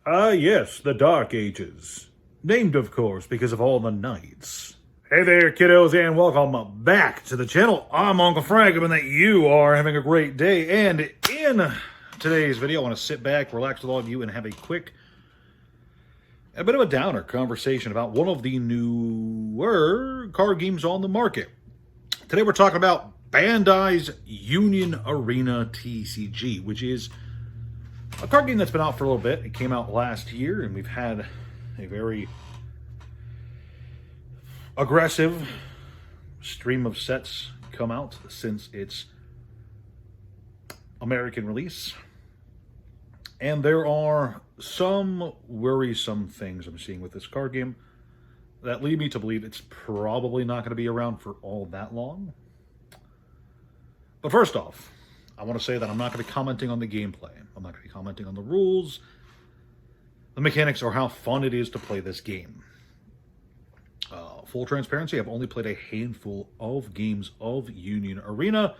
Yes, the Dark Ages. Named, of course, because of all the knights. Hey there, kiddos, and welcome back to the channel. I'm Uncle Frank, hoping that you are having a great day. And in today's video, I want to sit back, relax with all of you, and have a bit of a downer conversation about one of the newer card games on the market. Today, we're talking about Bandai's Union Arena TCG, which is a card game that's been out for a little bit. It came out last year, and we've had a very aggressive stream of sets come out since its American release. And there are some worrisome things I'm seeing with this card game that lead me to believe it's probably not going to be around for all that long. But first off, I want to say that I'm not going to be commenting on the gameplay. I'm not going to be commenting on the rules, the mechanics, or how fun it is to play this game. Full transparency, I've only played a handful of games of Union Arena.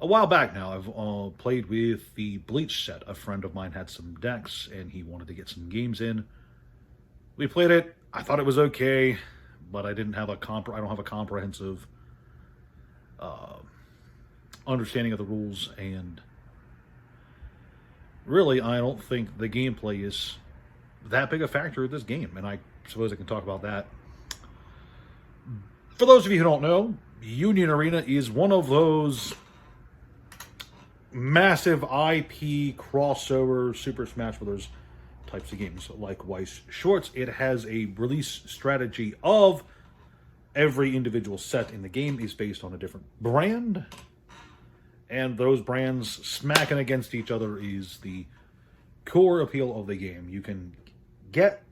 A while back now, I've played with the Bleach set. A friend of mine had some decks, and he wanted to get some games in. We played it. I thought it was okay, but I don't have a comprehensive understanding of the rules, and really, I don't think the gameplay is that big a factor of this game, and I suppose I can talk about that. For those of you who don't know, Union Arena is one of those massive IP crossover Super Smash Bros. Types of games. Like Weiss Schwarz, it has a release strategy of every individual set in the game is based on a different brand, and those brands smacking against each other is the core appeal of the game. You can get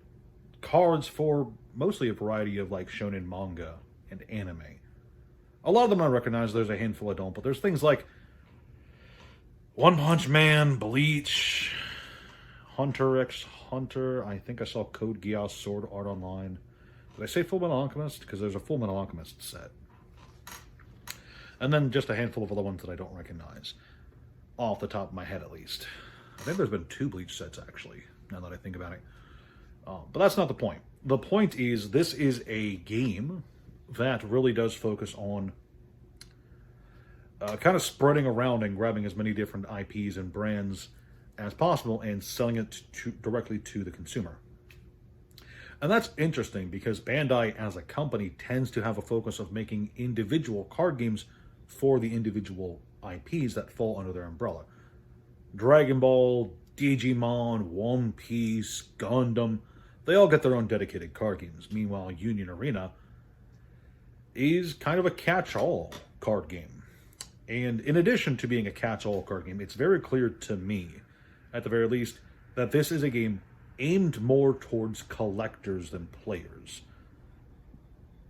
cards for mostly a variety of like shonen manga and anime. A lot of them I recognize, there's a handful I don't, but there's things like One Punch Man, Bleach, Hunter x Hunter. I think I saw Code Geass Sword Art Online. Did I say Fullmetal Alchemist? Because there's a Fullmetal Alchemist set. And then just a handful of other ones that I don't recognize. Off the top of my head, at least. I think there's been 2 Bleach sets, actually, now that I think about it. But that's not the point. The point is, this is a game that really does focus on kind of spreading around and grabbing as many different IPs and brands as possible and selling it directly to the consumer. And that's interesting because Bandai as a company tends to have a focus of making individual card games for the individual IPs that fall under their umbrella. Dragon Ball, Digimon, One Piece, Gundam, they all get their own dedicated card games. Meanwhile, Union Arena is kind of a catch-all card game. And in addition to being a catch-all card game, it's very clear to me, at the very least, that this is a game aimed more towards collectors than players.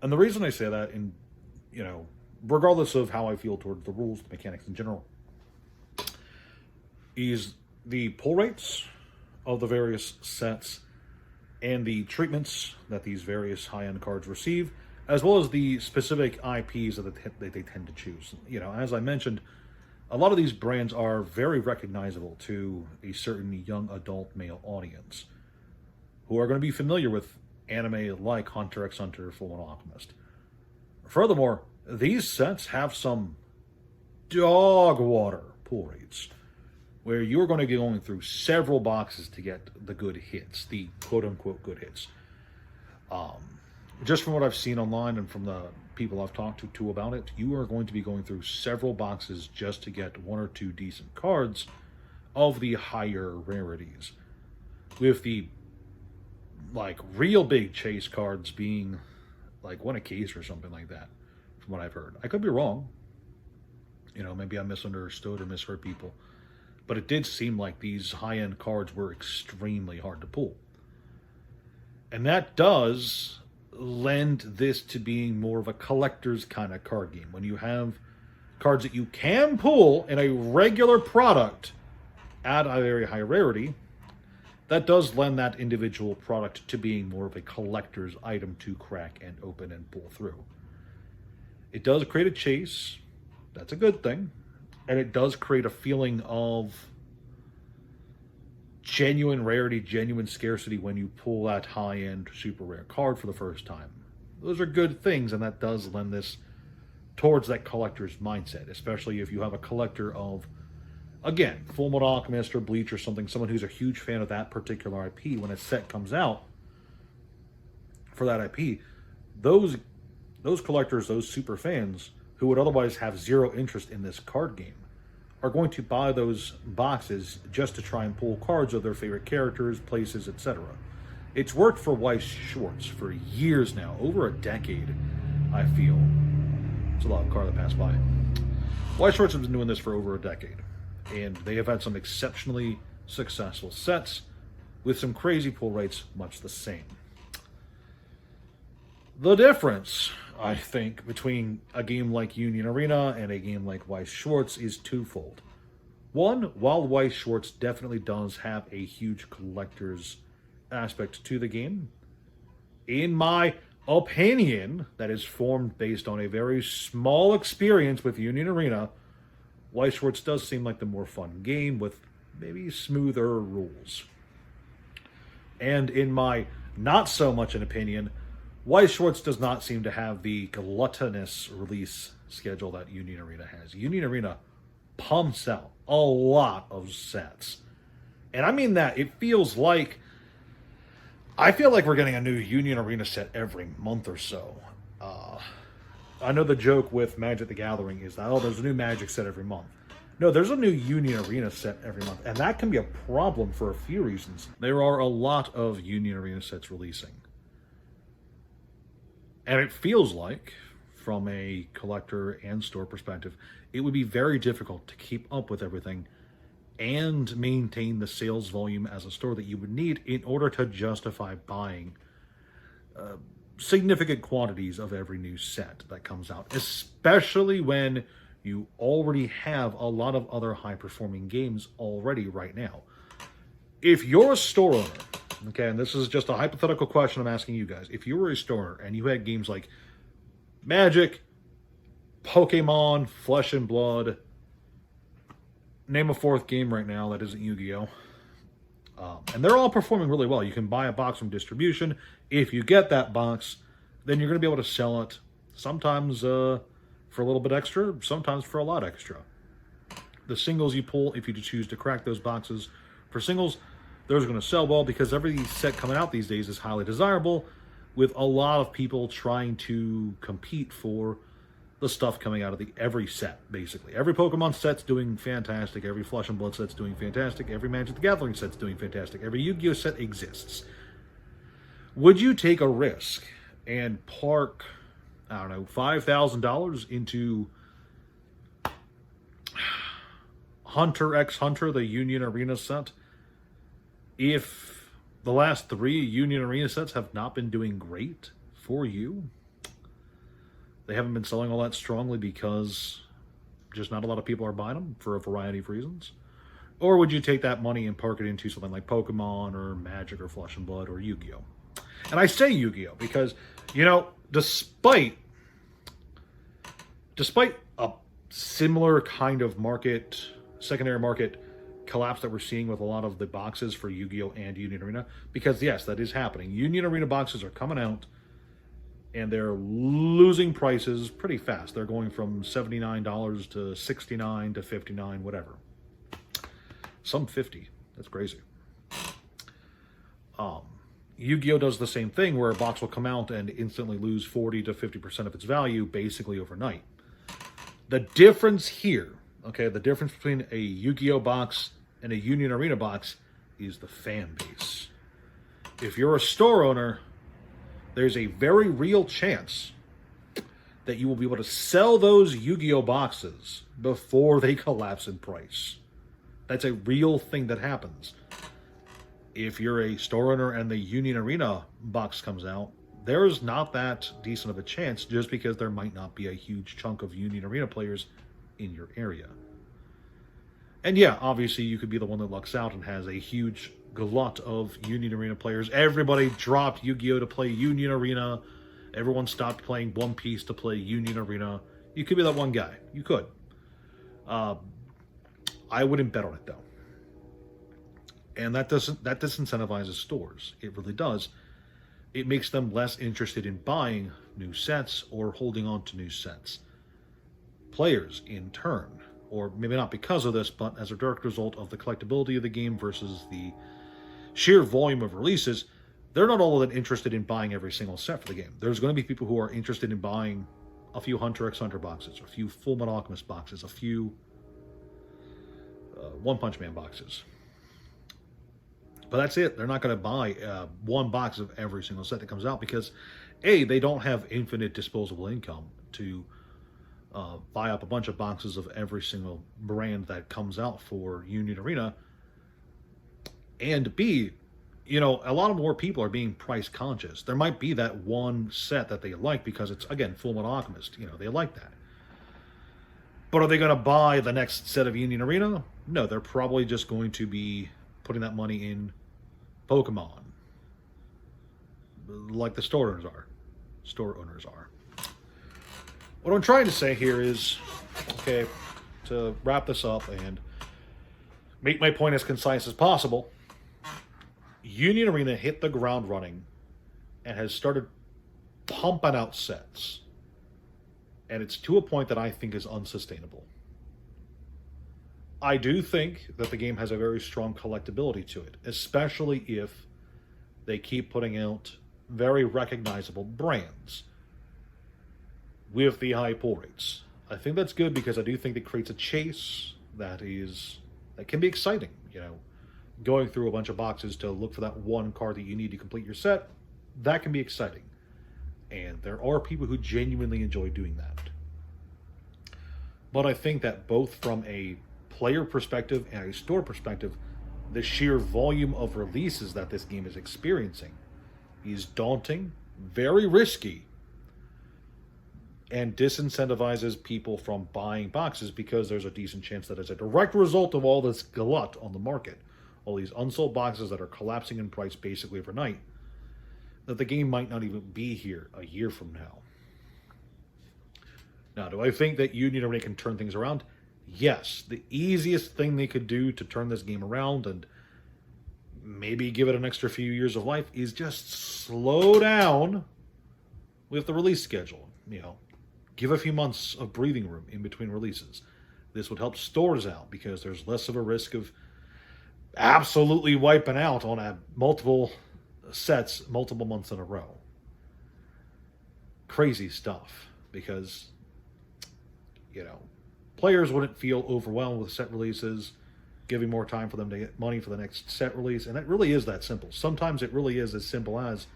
And the reason I say that, regardless of how I feel towards the rules, the mechanics in general, is the pull rates of the various sets and the treatments that these various high-end cards receive, as well as the specific IPs that they tend to choose. As I mentioned, a lot of these brands are very recognizable to a certain young adult male audience who are going to be familiar with anime like Hunter x Hunter, Fullmetal Alchemist. Furthermore, these sets have some dog water pull rates, where you're going to be going through several boxes to get the good hits, the quote-unquote good hits. Just from what I've seen online and from the people I've talked to about it, you are going to be going through several boxes just to get 1 or 2 decent cards of the higher rarities, with the real big chase cards being like 1 a case or something like that, from what I've heard. I could be wrong. Maybe I misunderstood or misheard people. But it did seem like these high-end cards were extremely hard to pull. And that does lend this to being more of a collector's kind of card game. When you have cards that you can pull in a regular product at a very high rarity, that does lend that individual product to being more of a collector's item to crack and open and pull through. It does create a chase. That's a good thing. And it does create a feeling of genuine rarity, genuine scarcity when you pull that high-end super rare card for the first time. Those are good things, and that does lend this towards that collector's mindset, especially if you have a collector of, again, Full Metal Alchemist or Bleach or something, someone who's a huge fan of that particular IP. When a set comes out for that IP, those collectors, those super fans who would otherwise have zero interest in this card game, are going to buy those boxes just to try and pull cards of their favorite characters, places, etc. It's worked for Weiss Schwarz for years now, over a decade, I feel. It's a lot of car that passed by. Weiss Schwarz has been doing this for over a decade, and they have had some exceptionally successful sets with some crazy pull rates much the same. The difference, I think, between a game like Union Arena and a game like Weiss Schwarz is twofold. One, while Weiss Schwarz definitely does have a huge collector's aspect to the game, in my opinion, that is formed based on a very small experience with Union Arena, Weiss Schwarz does seem like the more fun game with maybe smoother rules. And in my not so much an opinion, Weiss Schwarz does not seem to have the gluttonous release schedule that Union Arena has. Union Arena pumps out a lot of sets. And I mean that. I feel like we're getting a new Union Arena set every month or so. I know the joke with Magic the Gathering is that, there's a new Magic set every month. No, there's a new Union Arena set every month. And that can be a problem for a few reasons. There are a lot of Union Arena sets releasing. And it feels like, from a collector and store perspective, it would be very difficult to keep up with everything and maintain the sales volume as a store that you would need in order to justify buying significant quantities of every new set that comes out, especially when you already have a lot of other high-performing games already right now. If you're a store owner, okay, and this is just a hypothetical question I'm asking you guys. If you were a store and you had games like Magic, Pokemon, Flesh and Blood, name a fourth game right now that isn't Yu-Gi-Oh! And they're all performing really well. You can buy a box from distribution. If you get that box, then you're going to be able to sell it sometimes for a little bit extra, sometimes for a lot extra. The singles you pull, if you choose to crack those boxes for singles, those are going to sell well because every set coming out these days is highly desirable, with a lot of people trying to compete for the stuff coming out of every set, basically. Every Pokemon set's doing fantastic. Every Flesh and Blood set's doing fantastic. Every Magic the Gathering set's doing fantastic. Every Yu-Gi-Oh! Set exists. Would you take a risk and park, I don't know, $5,000 into Hunter x Hunter, the Union Arena set, if the last 3 Union Arena sets have not been doing great for you? They haven't been selling all that strongly because just not a lot of people are buying them for a variety of reasons. Or would you take that money and park it into something like Pokemon or Magic or Flesh and Blood or Yu-Gi-Oh? And I say Yu-Gi-Oh because, despite a similar kind of secondary market collapse that we're seeing with a lot of the boxes for Yu-Gi-Oh! And Union Arena, because yes, that is happening. Union Arena boxes are coming out and they're losing prices pretty fast. They're going from $79 to $69 to $59, whatever. Some 50. That's crazy. Yu-Gi-Oh! Does the same thing where a box will come out and instantly lose 40 to 50% of its value basically overnight. The difference here, okay, the difference between a Yu-Gi-Oh! Box and a Union Arena box is the fan base. If you're a store owner, there's a very real chance that you will be able to sell those Yu-Gi-Oh! Boxes before they collapse in price. That's a real thing that happens. If you're a store owner and the Union Arena box comes out, there's not that decent of a chance just because there might not be a huge chunk of Union Arena players in your area. And yeah, obviously you could be the one that lucks out and has a huge glut of Union Arena players. Everybody dropped Yu-Gi-Oh! To play Union Arena. Everyone stopped playing One Piece to play Union Arena. You could be that one guy. You could. I wouldn't bet on it, though. And that disincentivizes stores. It really does. It makes them less interested in buying new sets or holding on to new sets. Players, in turn, or maybe not because of this, but as a direct result of the collectability of the game versus the sheer volume of releases, they're not all that interested in buying every single set for the game. There's going to be people who are interested in buying a few Hunter x Hunter boxes, a few Full Metal Alchemist boxes, a few One Punch Man boxes. But that's it. They're not going to buy one box of every single set that comes out because, A, they don't have infinite disposable income to buy up a bunch of boxes of every single brand that comes out for Union Arena. And B, a lot of more people are being price conscious. There might be that one set that they like because it's, again, Full Metal Alchemist. They like that. But are they going to buy the next set of Union Arena? No, they're probably just going to be putting that money in Pokemon, like the store owners are. What I'm trying to say here is, okay, to wrap this up and make my point as concise as possible, Union Arena hit the ground running and has started pumping out sets. And it's to a point that I think is unsustainable. I do think that the game has a very strong collectability to it, especially if they keep putting out very recognizable brands with the high pull rates. I think that's good because I do think it creates a chase that can be exciting. Going through a bunch of boxes to look for that one card that you need to complete your set, that can be exciting. And there are people who genuinely enjoy doing that. But I think that both from a player perspective and a store perspective, the sheer volume of releases that this game is experiencing is daunting, very risky, and disincentivizes people from buying boxes because there's a decent chance that as a direct result of all this glut on the market, all these unsold boxes that are collapsing in price basically overnight, that the game might not even be here a year from now. Now, do I think that Union Arena can turn things around? Yes. The easiest thing they could do to turn this game around and maybe give it an extra few years of life is just slow down with the release schedule. Give a few months of breathing room in between releases. This would help stores out because there's less of a risk of absolutely wiping out on multiple sets multiple months in a row. Crazy stuff because players wouldn't feel overwhelmed with set releases, giving more time for them to get money for the next set release. And it really is that simple. Sometimes it really is as simple as,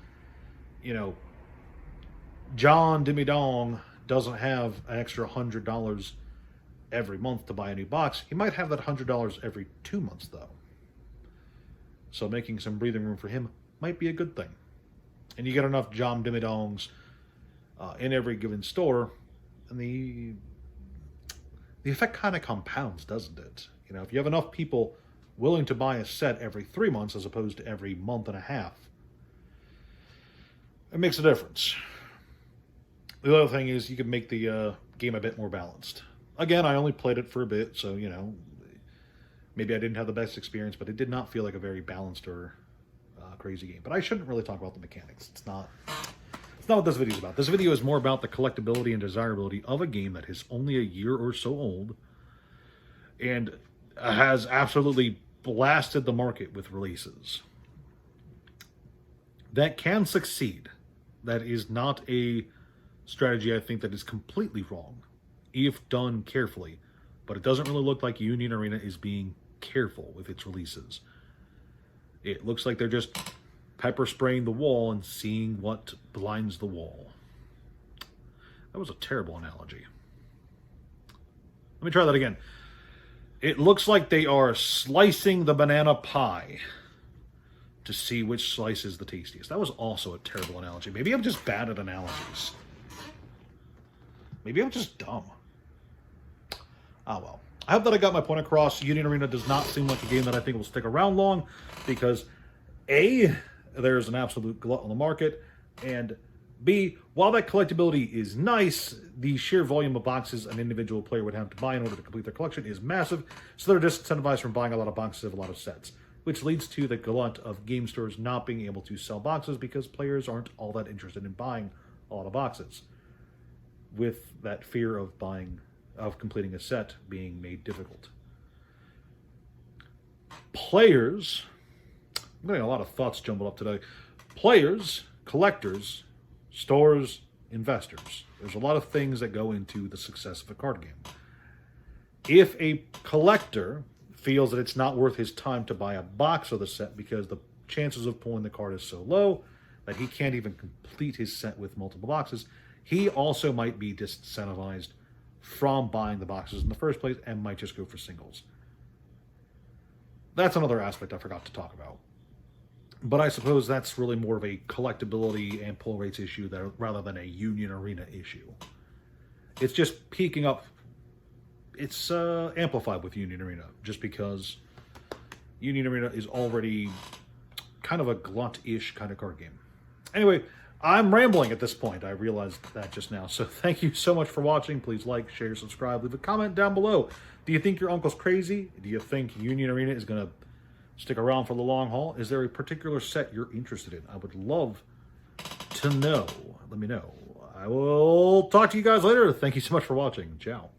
John Dimmy Dong doesn't have an extra $100 every month to buy a new box. He might have that $100 every 2 months, though. So making some breathing room for him might be a good thing. And you get enough John Dimmy Dongs in every given store, and the effect kind of compounds, doesn't it? If you have enough people willing to buy a set every 3 months as opposed to every month and a half, it makes a difference. The other thing is you can make the game a bit more balanced. Again, I only played it for a bit, so, maybe I didn't have the best experience, but it did not feel like a very balanced or crazy game. But I shouldn't really talk about the mechanics. It's not what this video is about. This video is more about the collectability and desirability of a game that is only a year or so old and has absolutely blasted the market with releases. That can succeed. That is not a strategy I think that is completely wrong if done carefully, but it doesn't really look like Union Arena is being careful with its releases. It looks like they're just pepper spraying the wall and seeing what blinds the wall. That was a terrible analogy. Let me try that again. It looks like they are slicing the banana pie to see which slice is the tastiest. That was also a terrible analogy. Maybe I'm just bad at analogies. Maybe I'm just dumb. Ah, well. I hope that I got my point across. Union Arena does not seem like a game that I think will stick around long because A, there's an absolute glut on the market, and B, while that collectability is nice, the sheer volume of boxes an individual player would have to buy in order to complete their collection is massive, so they're disincentivized from buying a lot of boxes of a lot of sets, which leads to the glut of game stores not being able to sell boxes because players aren't all that interested in buying a lot of boxes, with that fear of completing a set being made difficult. Players, I'm getting a lot of thoughts jumbled up today. Players, collectors, stores, investors. There's a lot of things that go into the success of a card game. If a collector feels that it's not worth his time to buy a box of the set because the chances of pulling the card is so low that he can't even complete his set with multiple boxes, he also might be disincentivized from buying the boxes in the first place and might just go for singles. That's another aspect I forgot to talk about. But I suppose that's really more of a collectability and pull rates issue rather than a Union Arena issue. It's just peaking up. It's amplified with Union Arena, just because Union Arena is already kind of a glut-ish kind of card game. Anyway, I'm rambling at this point. I realized that just now. So thank you so much for watching. Please like, share, subscribe, leave a comment down below. Do you think your uncle's crazy? Do you think Union Arena is going to stick around for the long haul? Is there a particular set you're interested in? I would love to know. Let me know. I will talk to you guys later. Thank you so much for watching. Ciao.